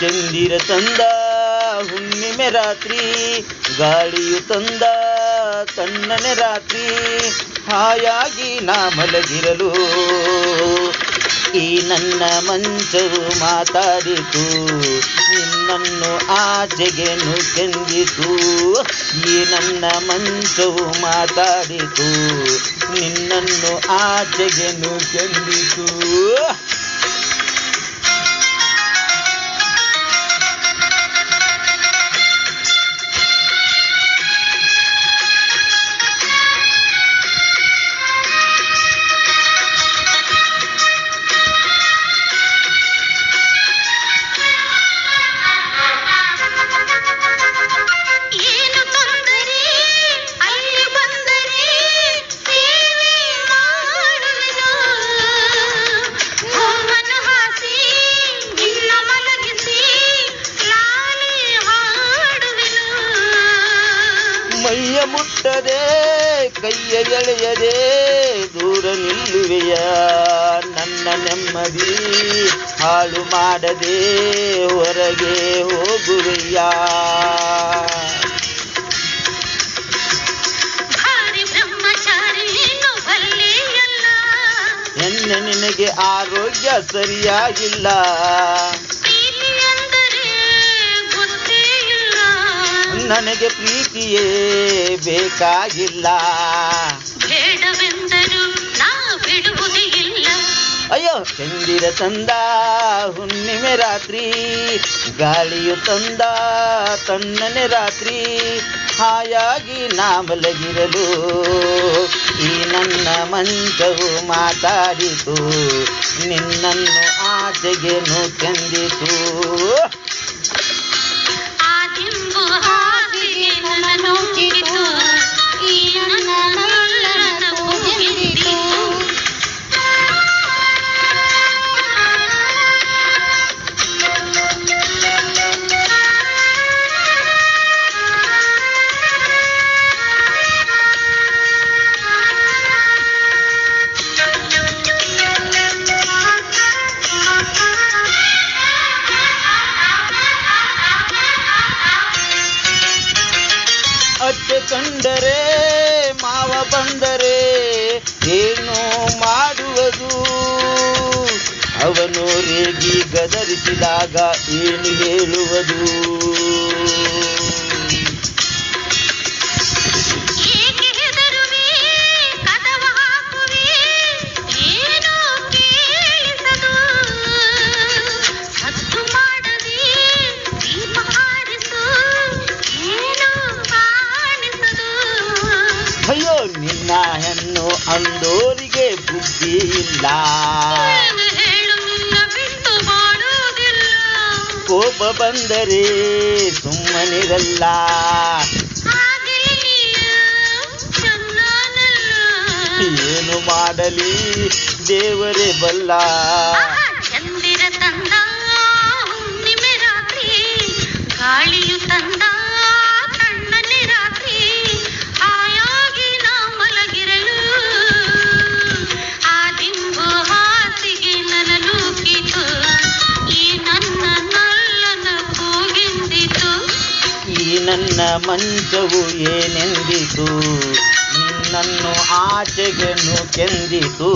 ಚಂದಿರ ತಂದ ಹುಣ್ಣಿಮೆ ರಾತ್ರಿ, ಗಾಳಿಯು ತಂದ ತಣ್ಣನೆ ರಾತ್ರಿ, ಹಾಯಾಗಿ ನಾ ಮಲಗಿರಲು ಈ ನನ್ನ ಮಂಚವು ಮಾತಾಡಿತು, ನಿನ್ನನ್ನು ಆಚೆಗೆ ನುಗ್ಗೆಂದಿತು. ಈ ನನ್ನ ಮಂಚವು ಮಾತಾಡಿತು, ನಿನ್ನನ್ನು ಆಚೆಗೆ ನುಗ್ಗೆಂದಿತು. ಮೈಯ ಮುಟ್ಟದೆ ಕೈಯ ಎಳೆಯದೆ ದೂರ ನಿಲ್ಲುವೆಯ, ನನ್ನ ನೆಮ್ಮದಿ ಹಾಳು ಮಾಡದೆ ಹೊರಗೆ ಹೋಗುವೆಯ. ಎನ್ನೆ ನಿನಗೆ ಆರೋಗ್ಯ ಸರಿಯಾಗಿಲ್ಲ, ನನಗೆ ಪ್ರೀತಿಯೇ ಬೇಕಾಗಿಲ್ಲ. ಬೇಡವೆಂದರೂ ನಾ ಬಿಡುವುದೇ ಇಲ್ಲ. ಅಯ್ಯೋ ಚಂದಿರ ತಂದ ಹುಣ್ಣಿಮೆ ರಾತ್ರಿ, ಗಾಳಿಯು ತಂದ ತಣ್ಣನೆ ರಾತ್ರಿ, ಹಾಯಾಗಿ ನಾ ಮಲಗಿರಲು ಈ ನನ್ನ ಮಂಚವು ಮಾತಾಡಿತು, ನಿನ್ನನ್ನು ಆಚೆಗೆ ನುಗ್ಗೆಂದಿತು. ಅತ್ತೆ ಕಂಡರೆ ಮಾವ ಬಂದರೆ ಏನು ಮಾಡುವುದು, ಅವನು ರೇಗಿ ಗದರಿಸಿದಾಗ ಏನು ಹೇಳುವುದು. ಅಯ್ಯೋ ನಿನ್ನ ಹೆಣ್ಣು ಅಂದೋರಿಗೆ ಬುದ್ಧಿ ಇಲ್ಲ, ಕೋಪ ಬಂದರೆ ಸುಮ್ಮನಿರಲ್ಲ. ಏನು ಮಾಡಲಿ ದೇವರೇ ಬಲ್ಲ. ಚಂದಿರ ತಂದ ಹುಣ್ಣಿಮೆ ರಾತ್ರಿ, ಗಾಳಿಯು ತಂದ ತಣ್ಣನೆ ರಾತ್ರಿ, ಹಾಯಾಗಿ ನಾ ಮಲಗಿರಲು ಆ ದಿಂಬು ಹಾಸಿಗೆ ನನ್ನ ನೂಕಿತು, ಈ ನನ್ನ ನಲ್ಲನ ಕೂಗೆಂದಿತು. ಈ ನನ್ನ ಮಂಚವು ಏನೆಂದಿತು, ನಿನ್ನನ್ನು ಆಚೆಗೆ ನುಗ್ಗೆಂದಿತು.